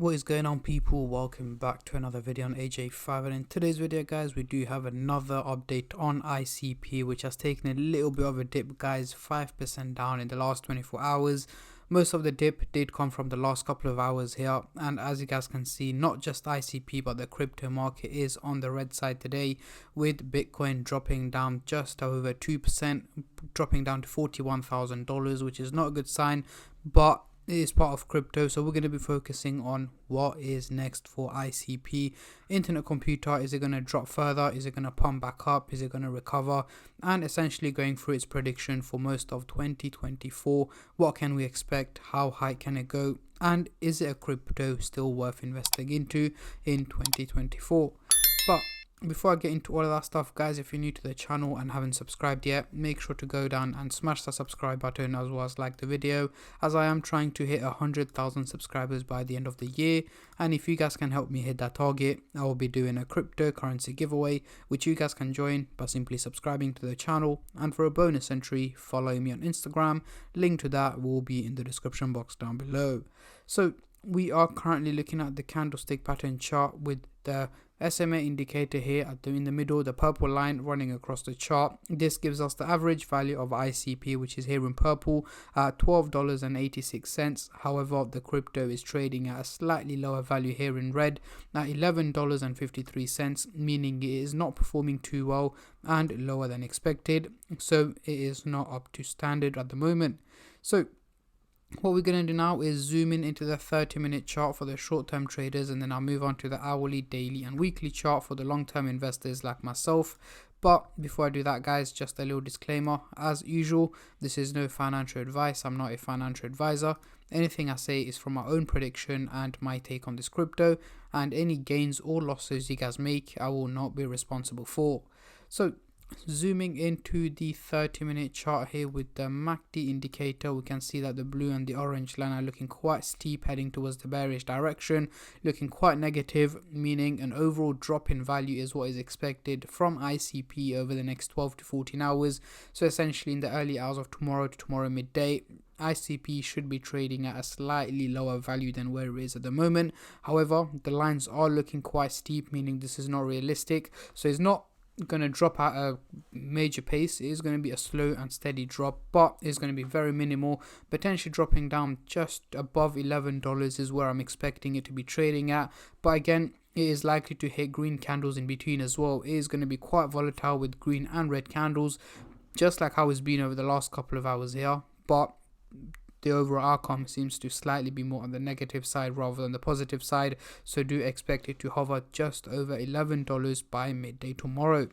What is going on, people? Welcome back to another video on AJ5, and in today's video guys we do have another update on ICP, which has taken a little bit of a dip guys, 5% down in the last 24 hours. Most of the dip did come from the last couple of hours here, and as you guys can see, not just ICP but the crypto market is on the red side today, with Bitcoin dropping down just over 2%, dropping down to $41,000, which is not a good sign, but it is part of crypto. So we're going to be focusing on what is next for ICP. Internet Computer, is it going to drop further? Is it going to pump back up? Is it going to recover? And essentially going through its prediction for most of 2024. What can we expect? How high can it go? And is it a crypto still worth investing into in 2024? But before I get into all of that stuff guys, if you're new to the channel and haven't subscribed yet, make sure to go down and smash that subscribe button, as well as like the video, as I am trying to hit 100,000 subscribers by the end of the year. And if you guys can help me hit that target, I will be doing a cryptocurrency giveaway, which you guys can join by simply subscribing to the channel. And for a bonus entry, follow me on Instagram. Link to that will be in the description box down below. So we are currently looking at the candlestick pattern chart with the SMA indicator here in the middle, the purple line running across the chart. This gives us the average value of ICP, which is here in purple, at $12.86. However, the crypto is trading at a slightly lower value here in red at $11.53, meaning it is not performing too well and lower than expected. So it is not up to standard at the moment. So what we're going to do now is zoom in into the 30-minute chart for the short-term traders, and then I'll move on to the hourly, daily and weekly chart for the long-term investors like myself. But before I do that guys, just a little disclaimer. As usual, this is no financial advice. I'm not a financial advisor. Anything I say is from my own prediction and my take on this crypto, and any gains or losses you guys make, I will not be responsible for. So zooming into the 30-minute chart here with the MACD indicator, we can see that the blue and the orange line are looking quite steep, heading towards the bearish direction, looking quite negative, meaning an overall drop in value is what is expected from ICP over the next 12 to 14 hours. So essentially in the early hours of tomorrow to tomorrow midday, ICP should be trading at a slightly lower value than where it is at the moment. However, the lines are looking quite steep, meaning this is not realistic. So it's not going to drop at a major pace. It is going to be a slow and steady drop, but it's going to be very minimal, potentially dropping down just above $11 is where I'm expecting it to be trading at. But again, it is likely to hit green candles in between as well. It is going to be quite volatile with green and red candles, just like how it's been over the last couple of hours here. But the overall outcome seems to slightly be more on the negative side rather than the positive side, so do expect it to hover just over $11 by midday tomorrow.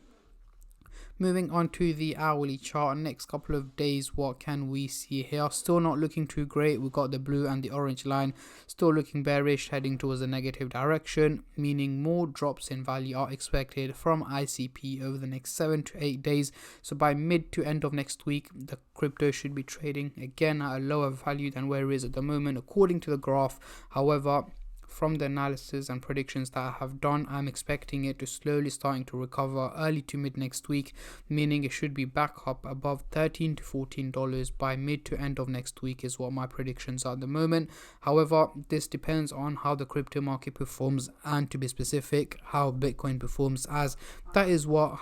Moving on to the hourly chart, next couple of days, what can we see here? Still not looking too great. We've got the blue and the orange line still looking bearish, heading towards a negative direction, meaning more drops in value are expected from ICP over the next 7 to 8 days. So by mid to end of next week, the crypto should be trading again at a lower value than where it is at the moment, according to the graph. However, from the analysis and predictions that I have done, I'm expecting it to slowly starting to recover early to mid next week, meaning it should be back up above $13 to $14 by mid to end of next week is what my predictions are at the moment. However, this depends on how the crypto market performs, and to be specific, how Bitcoin performs, as that is what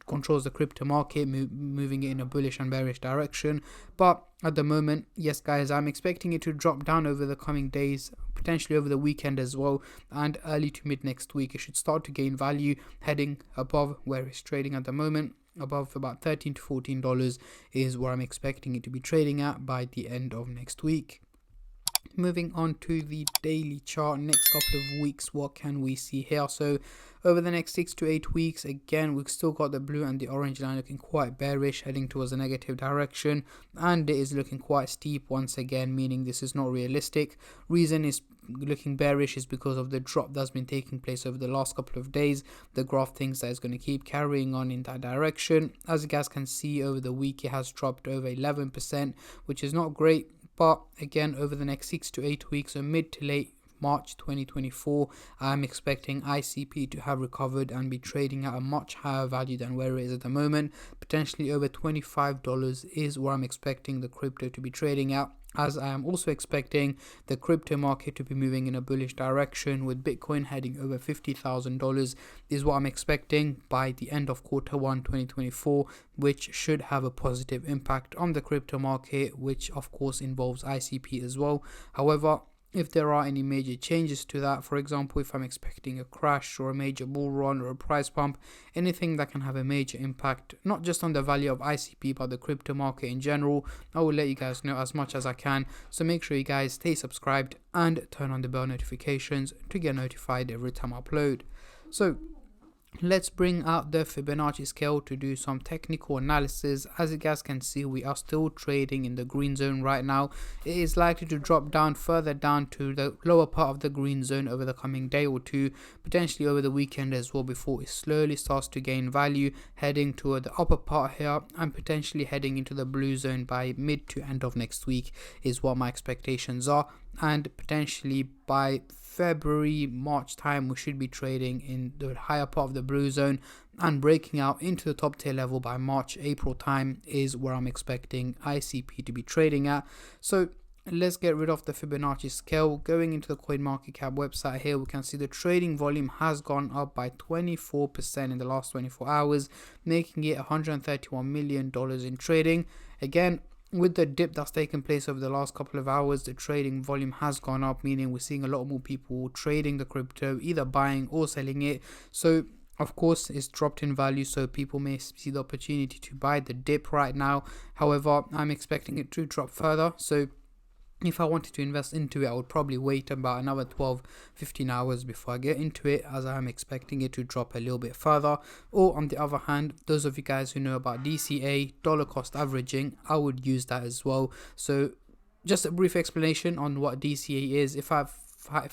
controls the crypto market, moving it in a bullish and bearish direction. But at the moment, yes guys, I'm expecting it to drop down over the coming days, potentially over the weekend as well, and early to mid next week it should start to gain value, heading above where it's trading at the moment. Above about $13 to $14 is where I'm expecting it to be trading at by the end of next week. Moving on to the daily chart, next couple of weeks, what can we see here? So over the next 6 to 8 weeks, again, we've still got the blue and the orange line looking quite bearish, heading towards a negative direction, and it is looking quite steep once again, meaning this is not realistic. Reason is looking bearish is because of the drop that's been taking place over the last couple of days. The graph thinks that it's going to keep carrying on in that direction. As you guys can see, over the week it has dropped over 11%, which is not great. But again, over the next 6 to 8 weeks, so mid to late March 2024, I'm expecting ICP to have recovered and be trading at a much higher value than where it is at the moment. Potentially over $25 is where I'm expecting the crypto to be trading at. as I am also expecting the crypto market to be moving in a bullish direction, with Bitcoin heading over $50,000 is what I'm expecting by the end of Q1 2024, which should have a positive impact on the crypto market, which of course involves ICP as well. However, if there are any major changes to that, for example, if I'm expecting a crash or a major bull run or a price pump, anything that can have a major impact, not just on the value of ICP, but the crypto market in general, I will let you guys know as much as I can. So make sure you guys stay subscribed and turn on the bell notifications to get notified every time I upload. So let's bring out the Fibonacci scale to do some technical analysis. As you guys can see, we are still trading in the green zone right now. It is likely to drop down further down to the lower part of the green zone over the coming day or two, potentially over the weekend as well, before it slowly starts to gain value, heading toward the upper part here and potentially heading into the blue zone by mid to end of next week is what my expectations are. And potentially by February, March time, we should be trading in the higher part of the blue zone, and breaking out into the top tier level by March, April time is where I'm expecting ICP to be trading at. So let's get rid of the Fibonacci scale. Going into the CoinMarketCap website here, we can see the trading volume has gone up by 24% in the last 24 hours, making it $131 million in trading. Again, with the dip that's taken place over the last couple of hours, the trading volume has gone up, meaning we're seeing a lot more people trading the crypto, either buying or selling it. So of course it's dropped in value, so people may see the opportunity to buy the dip right now. However, I'm expecting it to drop further, so if I wanted to invest into it, I would probably wait about another 12-15 hours before I get into it, as I'm expecting it to drop a little bit further. Or on the other hand, those of you guys who know about DCA, dollar cost averaging, I would use that as well. So just a brief explanation on what DCA is. If I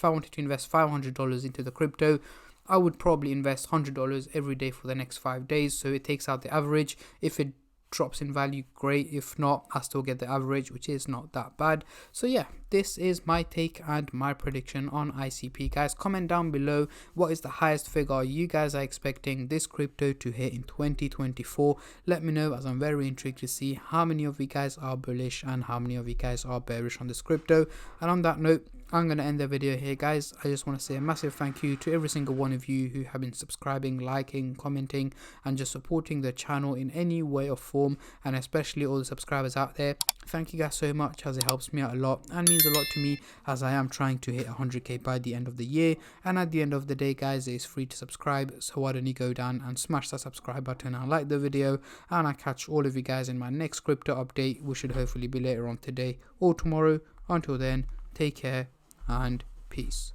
wanted to invest $500 into the crypto, I would probably invest $100 every day for the next 5 days. So it takes out the average. If it drops in value, great. If not, I still get the average, which is not that bad. So yeah, this is my take and my prediction on ICP. Guys, comment down below what is the highest figure you guys are expecting this crypto to hit in 2024. Let me know, as I'm very intrigued to see how many of you guys are bullish and how many of you guys are bearish on this crypto. And on that note, I'm going to end the video here, guys. I just want to say a massive thank you to every single one of you who have been subscribing, liking, commenting, and just supporting the channel in any way or form, and especially all the subscribers out there. Thank you guys so much, as it helps me out a lot and means a lot to me, as I am trying to hit 100k by the end of the year. And at the end of the day, guys, it is free to subscribe, so why don't you go down and smash that subscribe button and like the video, and I catch all of you guys in my next crypto update, which should hopefully be later on today or tomorrow. Until then, take care and peace.